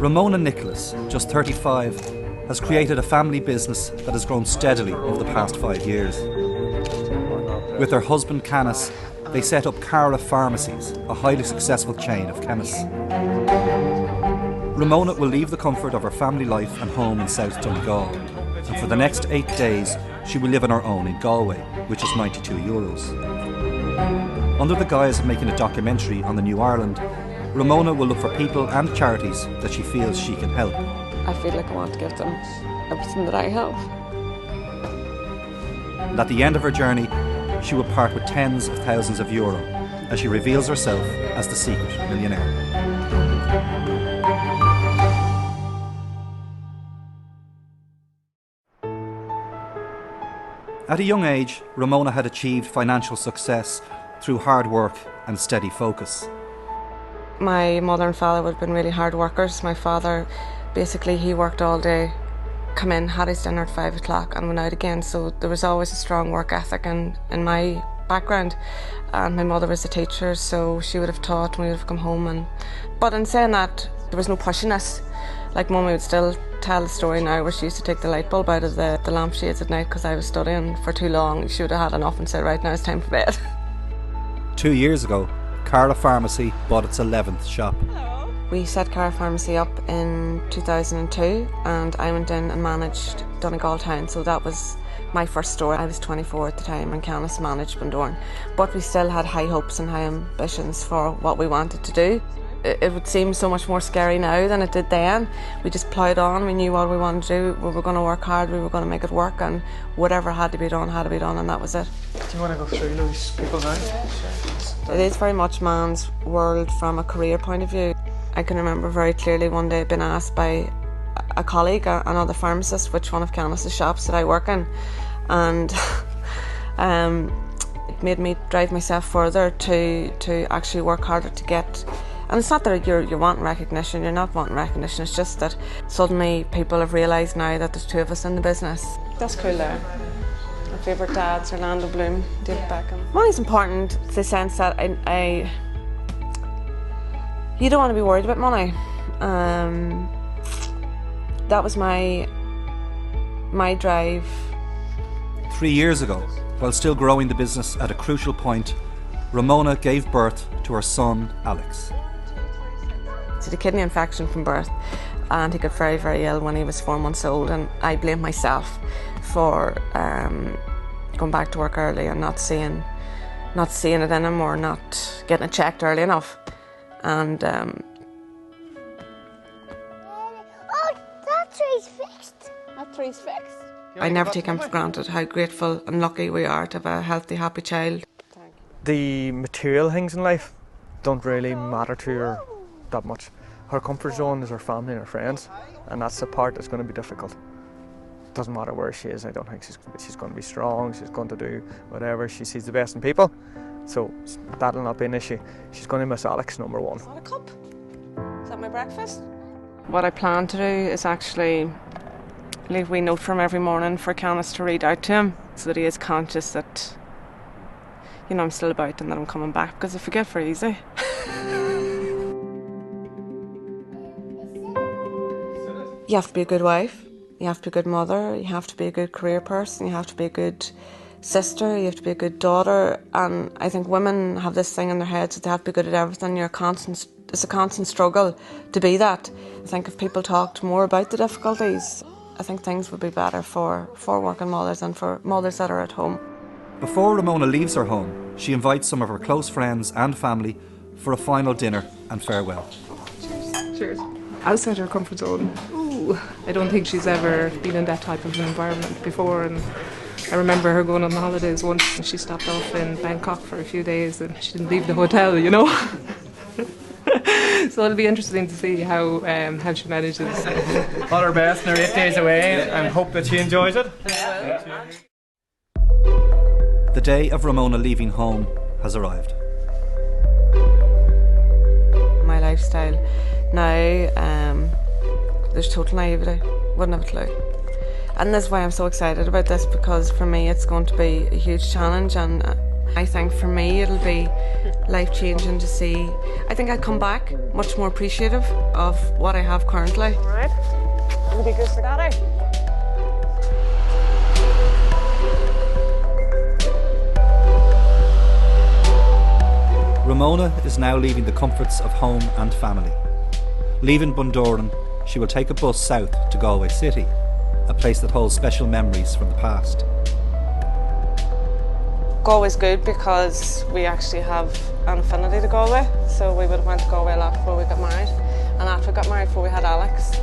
Ramona Nicholas, just 35, has created a family business that has grown steadily over the past 5 years. With her husband Canis, they set up Cara Pharmacies, a highly successful chain of chemists. Ramona will leave the comfort of her family life and home in South Donegal, and for the next 8 days she will live on her own in Galway, which is €92. Under the guise of making a documentary on the New Ireland, Ramona will look for people and charities that she feels she can help. I feel like I want to give them everything that I have. And at the end of her journey, she will part with tens of thousands of euro as she reveals herself as the Secret Millionaire. At a young age, Ramona had achieved financial success through hard work and steady focus. My mother and father would have been really hard workers. My father, basically, he worked all day, come in, had his dinner at 5 o'clock and went out again. So there was always a strong work ethic in my background. And my mother was a teacher, so she would have taught and we would have come home. But in saying that, there was no pushing us. Like Mummy would still tell a story now where she used to take the light bulb out of the lampshades at night because I was studying for too long. She would have had enough and said, right, now it's time for bed. 2 years ago, Cara Pharmacy bought its 11th shop. We set Cara Pharmacy up in 2002 and I went in and managed Donegal Town, so that was my first store. I was 24 at the time and Canis managed Bundoran. But we still had high hopes and high ambitions for what we wanted to do. It would seem so much more scary now than it did then. We just ploughed on, we knew what we wanted to do, we were going to work hard, we were going to make it work, and whatever had to be done, and that was it. Do you want to go through those people now? Yeah, sure. It is very much man's world from a career point of view. I can remember very clearly one day being asked by a colleague, another pharmacist, which one of Canis' shops that I work in, and it made me drive myself further to actually work harder to get. And it's not that you're wanting recognition, you're not wanting recognition, it's just that suddenly people have realised now that there's two of us in the business. That's cool there. My favourite dads, Orlando Bloom, David Beckham. Money's important in the sense that you don't want to be worried about money. That was my drive. 3 years ago, while still growing the business at a crucial point, Ramona gave birth to her son, Alex. He had a kidney infection from birth and he got very, very ill when he was 4 months old, and I blamed myself for going back to work early and not seeing it in him or not getting it checked early enough. And oh, that tree's fixed. That tree's fixed. I never take him for granted how grateful and lucky we are to have a healthy, happy child. The material things in life don't really matter to her that much. Her comfort zone is her family and her friends, and that's the part that's going to be difficult. Doesn't matter where she is, I don't think she's going to be strong, she's going to do whatever. She sees the best in people, so that'll not be an issue. She's going to miss Alex, number one. Is that a cup? Is that my breakfast? What I plan to do is actually leave a wee note for him every morning for Canis to read out to him, so that he is conscious that, you know, I'm still about and that I'm coming back, because I forget very easy. You have to be a good wife, you have to be a good mother, you have to be a good career person, you have to be a good sister, you have to be a good daughter, and I think women have this thing in their heads that they have to be good at everything. It's a constant struggle to be that. I think if people talked more about the difficulties, I think things would be better for working mothers and for mothers that are at home. Before Ramona leaves her home, she invites some of her close friends and family for a final dinner and farewell. Cheers. Cheers. Outside her comfort zone. Ooh, I don't think she's ever been in that type of an environment before, and I remember her going on the holidays once and she stopped off in Bangkok for a few days and she didn't leave the hotel, you know. So it'll be interesting to see how she manages. All her best, and her 8 days away, and hope that she enjoys it. The day of Ramona leaving home has arrived. My lifestyle now, there's total naivety, wouldn't have a clue. And that's why I'm so excited about this, because for me it's going to be a huge challenge, and I think for me it'll be life-changing to see. I think I'd come back much more appreciative of what I have currently. All right, it'll be good for that, eh? Ramona is now leaving the comforts of home and family. Leaving Bundoran, she will take a bus south to Galway City, a place that holds special memories from the past. Galway's good because we actually have an affinity to Galway, so we would have went to Galway a lot before we got married, and after we got married, before we had Alex.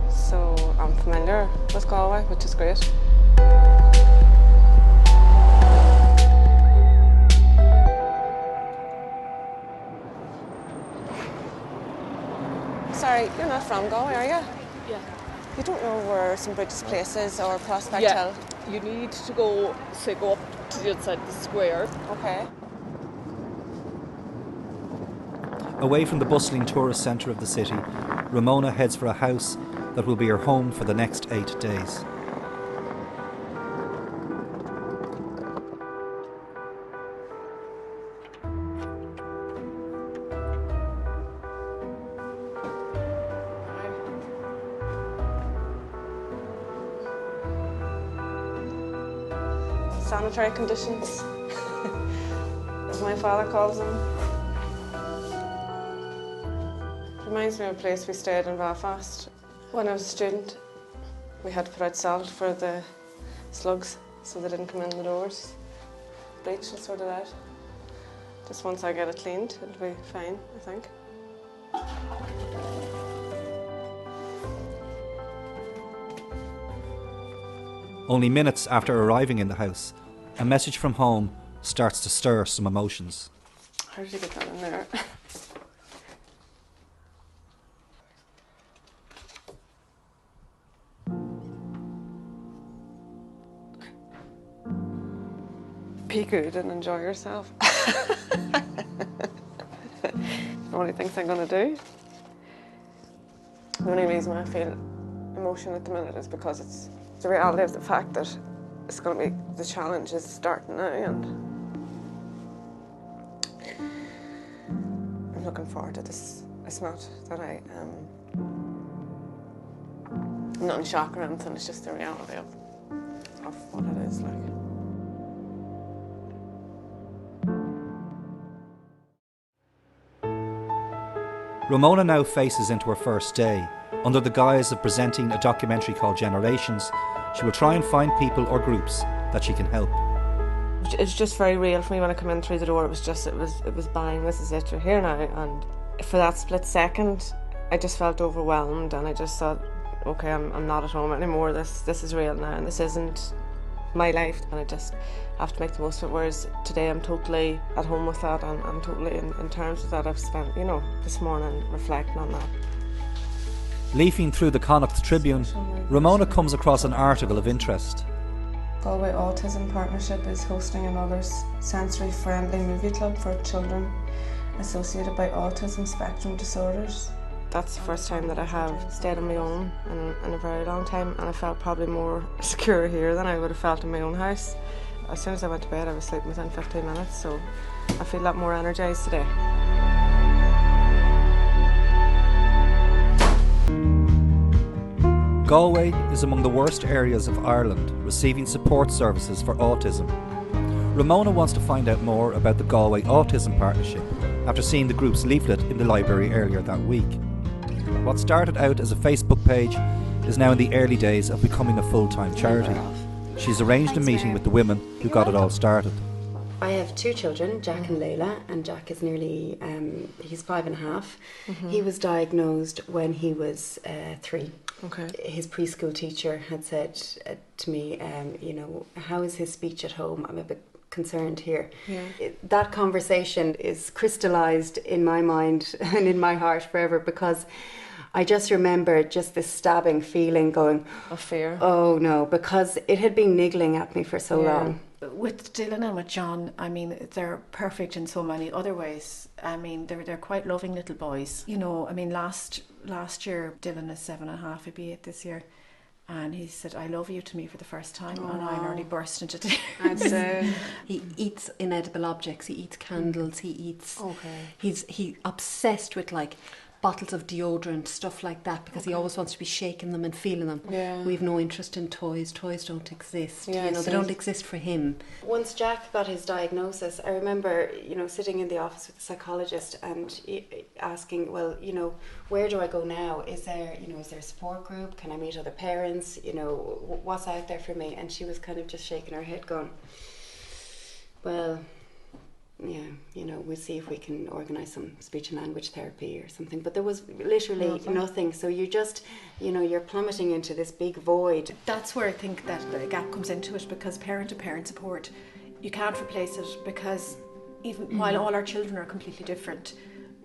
So I'm familiar with Galway, which is great. Sorry, you're not from Galway, are you? Yeah. You don't know where St Bridget's Place is or Prospect Yeah. Hill? You need to go up to the other side of the square. Okay. Away from the bustling tourist centre of the city, Ramona heads for a house that will be her home for the next 8 days. Sanitary conditions, as my father calls them. Reminds me of a place we stayed in Belfast. When I was a student, we had to put out salt for the slugs so they didn't come in the doors. Bleach and sort it out. Just once I get it cleaned, it'll be fine, I think. Only minutes after arriving in the house, a message from home starts to stir some emotions. How did you get that in there? Be good and enjoy yourself. The only things I'm going to do. The only reason I feel emotion at the minute is because it's the reality of the fact that it's going to be, the challenge is starting now, and I'm looking forward to this. It's not that I'm not in shock or anything, it's just the reality of what it is like. Ramona now faces into her first day. Under the guise of presenting a documentary called Generations, she will try and find people or groups that she can help. It's just very real for me when I come in through the door. It was bang, this is it, you're here now. And for that split second, I just felt overwhelmed, and I just thought, okay, I'm not at home anymore. This is real now, and this isn't my life, and I just have to make the most of it. Whereas today I'm totally at home with that, and I'm totally in terms with that. I've spent, this morning reflecting on that. Leafing through the Connacht Tribune, Ramona comes across an article of interest. Galway Autism Partnership is hosting another sensory-friendly movie club for children associated by autism spectrum disorders. That's the first time that I have stayed on my own in a very long time, and I felt probably more secure here than I would have felt in my own house. As soon as I went to bed, I was sleeping within 15 minutes, so I feel a lot more energised today. Galway is among the worst areas of Ireland receiving support services for autism. Ramona wants to find out more about the Galway Autism Partnership after seeing the group's leaflet in the library earlier that week. What started out as a Facebook page is now in the early days of becoming a full-time charity. She's arranged a meeting with the women who got it all started. I have two children, Jack and Layla, and Jack is nearly, he's 5.5. Mm-hmm. He was diagnosed when he was 3. Okay. His preschool teacher had said to me, how is his speech at home? I'm a bit concerned here. Yeah. That conversation is crystallised in my mind and in my heart forever, because I just remember just this stabbing feeling going... Of fear? Oh no, because it had been niggling at me for so long. With Dylan and with John, I mean, they're perfect in so many other ways. I mean, they're quite loving little boys. Last year, Dylan is 7.5, he'll be 8 this year. And he said, "I love you" to me for the first time, and I nearly burst into tears. I'd say he eats inedible objects. He eats candles. He eats. He's obsessed with like bottles of deodorant, stuff like that, because he always wants to be shaking them and feeling them. Yeah. We've no interest in toys. Toys don't exist. Yeah, You know, they don't exist for him. Once Jack got his diagnosis, I remember, you know, sitting in the office with the psychologist and asking, well, you know, where do I go now? Is there, you know, is there a support group? Can I meet other parents? You know, what's out there for me? And she was kind of just shaking her head going, well, yeah, you know, we'll see if we can organise some speech and language therapy or something. But there was literally nothing. So you just, you know, you're plummeting into this big void. That's where I think that the GAP comes into it, because parent-to-parent support, you can't replace it, because even while all our children are completely different,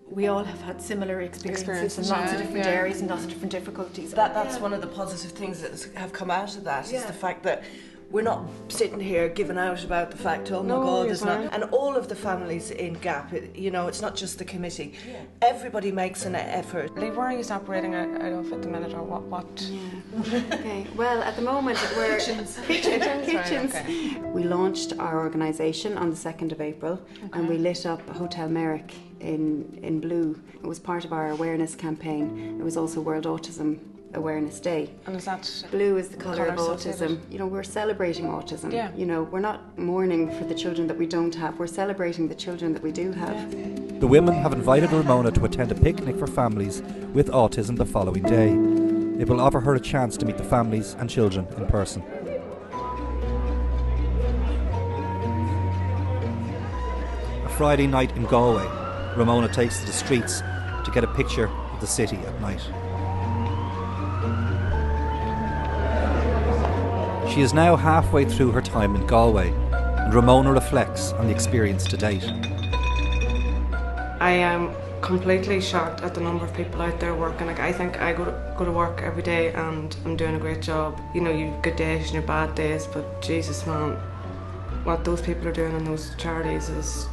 we all have had similar experiences in lots of different areas and lots of different difficulties. That's one of the positive things that have come out of that, is the fact that we're not sitting here giving out about the fact, oh my God, there's not. And all of the families in GAP, you know, it's not just the committee. Yeah. Everybody makes an effort. Where are you operating out of at the minute, or what? Yeah. Okay. Well, at the moment we're kitchens. Right, okay. We launched our organisation on the 2nd of April, and we lit up Hotel Merrick in blue. It was part of our awareness campaign. It was also World Autism Awareness Day. And is that blue is the colour of autism? You know, we're celebrating autism. Yeah. You know, we're not mourning for the children that we don't have. We're celebrating the children that we do have. The women have invited Ramona to attend a picnic for families with autism the following day. It will offer her a chance to meet the families and children in person. A Friday night in Galway, Ramona takes to the streets to get a picture of the city at night. She is now halfway through her time in Galway, and Ramona reflects on the experience to date. I am completely shocked at the number of people out there working. Like, I think I go to work every day and I'm doing a great job. You know, you've good days and your bad days, but Jesus, man, what those people are doing in those charities is...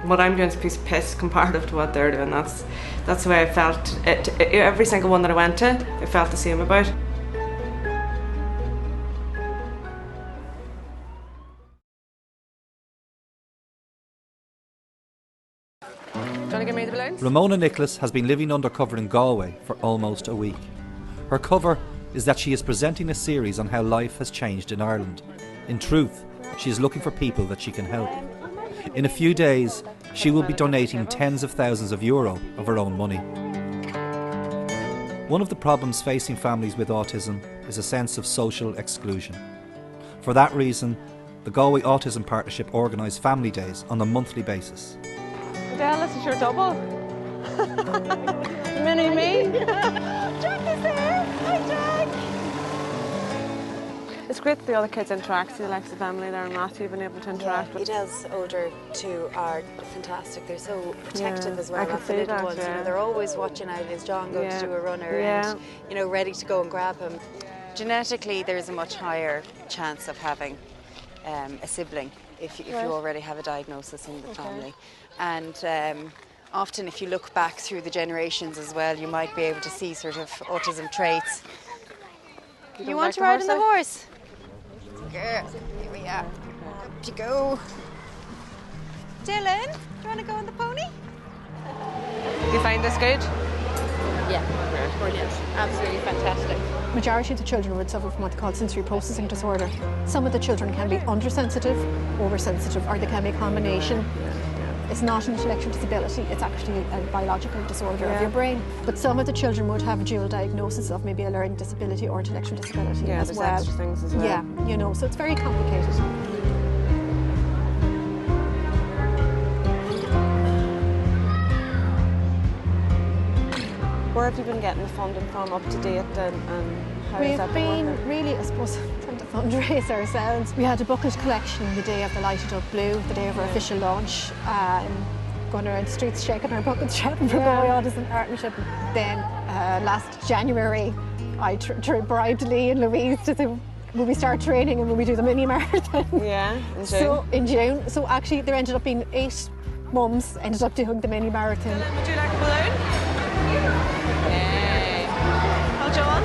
what I'm doing is a piece of piss comparative to what they're doing. That's the way I felt. Every single one that I went to, I felt the same about. Ramona Nicholas has been living undercover in Galway for almost a week. Her cover is that she is presenting a series on how life has changed in Ireland. In truth, she is looking for people that she can help. In a few days, she will be donating tens of thousands of euro of her own money. One of the problems facing families with autism is a sense of social exclusion. For that reason, the Galway Autism Partnership organise family days on a monthly basis. Adele, this is your double. Mini me. Jack is there. Hi, Jack. It's great that the other kids interact. See the likes of family there and Matthew being able to interact with. Adele's older two are fantastic. They're so protective as well. I could The see little that, ones, you know, they're always watching out. Is John going to do a runner? And, you know, ready to go and grab him. Genetically, there's a much higher chance of having a sibling if you already have a diagnosis in the family. And often if you look back through the generations as well, you might be able to see sort of autism traits. You want to ride on the horse? Girl, here we are. Up you go. Dylan, do you want to go on the pony? Do you find this good? Yeah, brilliant. Absolutely fantastic. Majority of the children would suffer from what they call sensory processing disorder. Some of the children can be undersensitive, oversensitive, or they can be a combination. It's not an intellectual disability, it's actually a biological disorder of your brain. But some of the children would have a dual diagnosis of maybe a learning disability or intellectual disability as well. Extra things as well. Yeah, you know, so it's very complicated. Where have you been getting the funding from up to date, and how has that been working? We've been really, I suppose, trying to fundraise ourselves. We had a booklet collection the day of the Lighted Up Blue, the day of our official launch. Going around the streets shaking our buckets, shouting for Galway Autism Partnership. Then last January, I bribed Lee and Louise to say, will we start training and will we do the mini marathon? Yeah, in June. So in June. So actually there ended up being 8 mums ended up doing the mini marathon. Would you like a balloon? Yay. Hold on.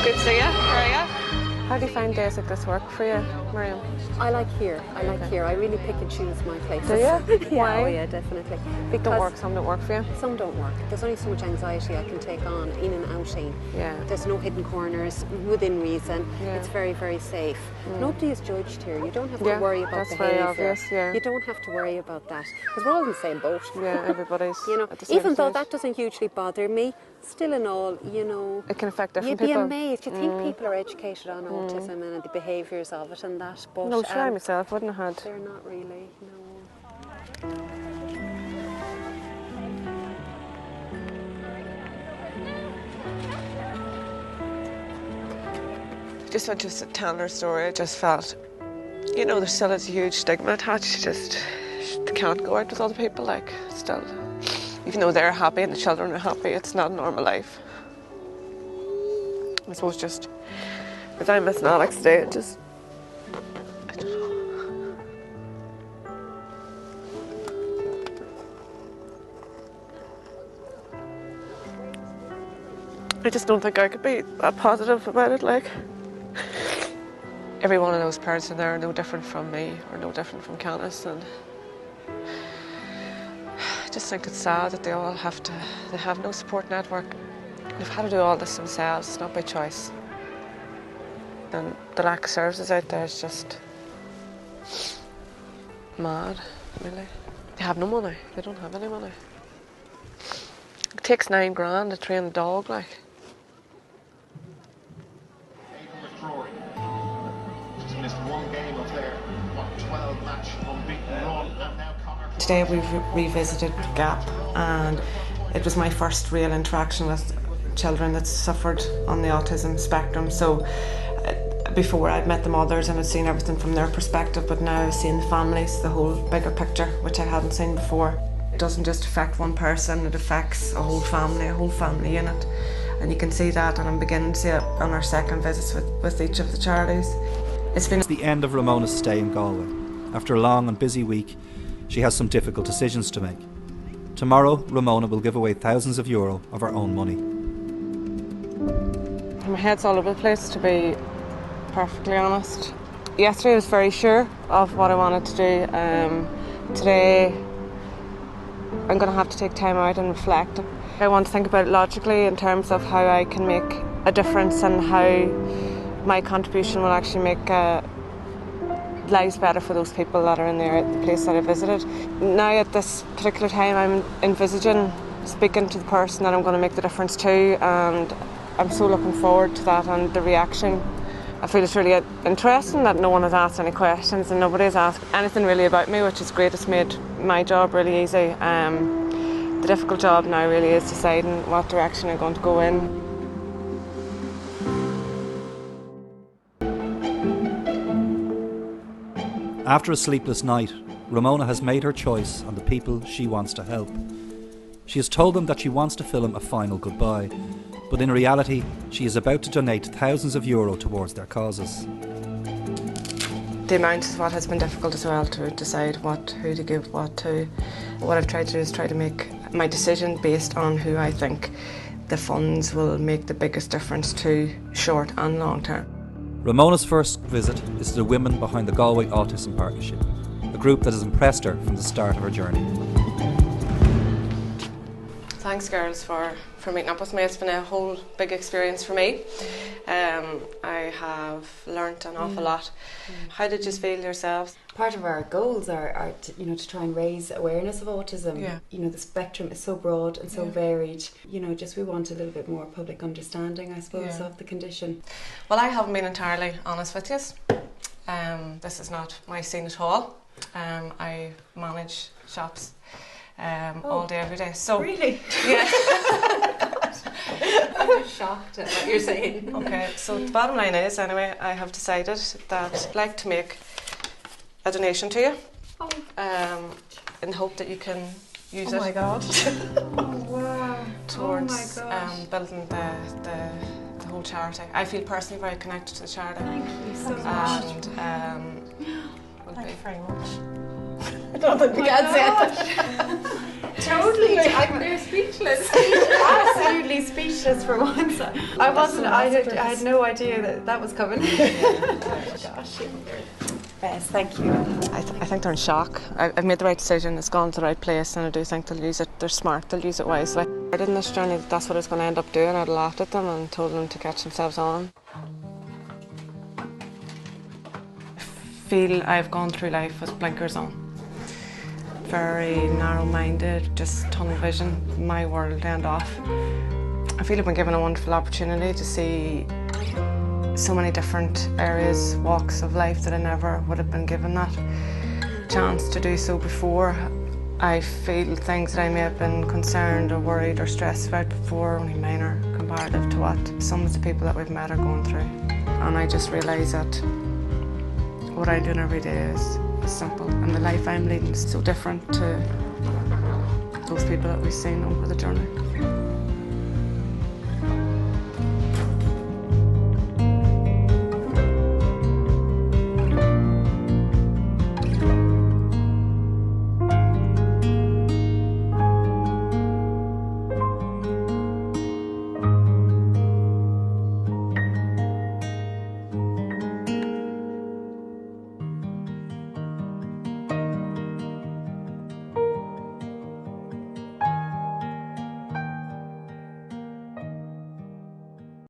Good to see you. How are you? How do you find days like this work for you, Miriam? I like here. I really pick and choose my places. Do you? Yeah, Why? oh yeah, definitely. Because some don't work for you? Some don't work. There's only so much anxiety I can take on in and outing. Yeah. There's no hidden corners, within reason. Yeah. It's very, very safe. Nobody is judged here. You don't have to Yeah, worry about that's behaviour. very obvious, yeah. You don't have to worry about that. Because we're all in the same boat. Yeah, everybody's You know, at the same even though stage. that doesn't hugely bother me, still in all, you know, it can affect different you'd people. be amazed. You think people are educated on autism and the behaviours of it and that, but No, sure, I myself wouldn't have had. they're not really, no. Just when just telling her story, I just felt, you know, there still is a huge stigma attached. Just they can't go out with other people, like, still. Even though they're happy and the children are happy, it's not a normal life. I suppose just, as I'm missing Alex today, it just, I don't know. I just don't think I could be that positive about it, like. Every one of those parents in there are no different from me or no different from Candice, and I just think it's sad that they have no support network. They've had to do all this themselves, it's not by choice. And the lack of services out there is just mad, really. They have no money, they don't have any money. It takes $9 to train a dog, like. Today we've revisited GAP, and it was my first real interaction with children that suffered on the autism spectrum. So before I'd met the mothers and I'd seen everything from their perspective, but now I've seen the families, the whole bigger picture, which I hadn't seen before. It doesn't just affect one person, it affects a whole family unit. And you can see that, and I'm beginning to see it on our second visits with each of the charities. It's the end of Ramona's stay in Galway. After a long and busy week, she has some difficult decisions to make. Tomorrow, Ramona will give away thousands of euro of her own money. My head's all over the place, to be perfectly honest. Yesterday I was very sure of what I wanted to do. Today I'm going to have to take time out and reflect. I want to think about it logically in terms of how I can make a difference and how my contribution will actually make lives better for those people that are in there at the place that I visited. Now at this particular time I'm envisaging speaking to the person that I'm going to make the difference to, and I'm so looking forward to that and the reaction. I feel it's really interesting that no one has asked any questions and nobody has asked anything really about me, which is great. It's made my job really easy. The difficult job now really is deciding what direction I'm going to go in. After a sleepless night, Ramona has made her choice on the people she wants to help. She has told them that she wants to film a final goodbye, but in reality, she is about to donate thousands of euro towards their causes. The amount is what has been difficult as well, to decide who to give what to. What I've tried to do is try to make my decision based on who I think the funds will make the biggest difference to, short and long term. Ramona's first visit is to the women behind the Galway Autism Partnership, a group that has impressed her from the start of her journey. Thanks, girls, for meeting up with me. It's been a whole big experience for me. I have learnt an awful lot. How did you feel yourselves? Part of our goals are to try and raise awareness of autism. Yeah. You know, the spectrum is so broad and so varied. You know, just we want a little bit more public understanding, I suppose, of the condition. Well, I haven't been entirely honest with you. This is not my scene at all. I manage shops all day, every day. So really? Yeah. I'm just shocked at what you're saying. Okay, so the bottom line is, anyway, I have decided that I'd like to make a donation to you, in the hope that you can use it. Oh my God. Towards building the whole charity. I feel personally very connected to the charity. Thank you so much. And thank you very much. I don't think we can say that. Totally, they're speechless. Absolutely completely speechless for once. I wasn't. I had no idea that was coming. Gosh. Yes, thank you. I think they're in shock. I've made the right decision. It's gone to the right place, and I do think they'll use it. They're smart. They'll use it wisely. I did in this journey. That's what I was going to end up doing. I'd laughed at them and told them to catch themselves on. I feel I've gone through life with blinkers on. Very narrow-minded, just tunnel vision, my world end off. I feel I've been given a wonderful opportunity to see so many different areas, walks of life that I never would have been given that chance to do so before. I feel things that I may have been concerned or worried or stressed about before are only minor comparative to what some of the people that we've met are going through. And I just realise that what I'm doing every day is simple, and the life I'm leading is so different to those people that we've seen over the journey.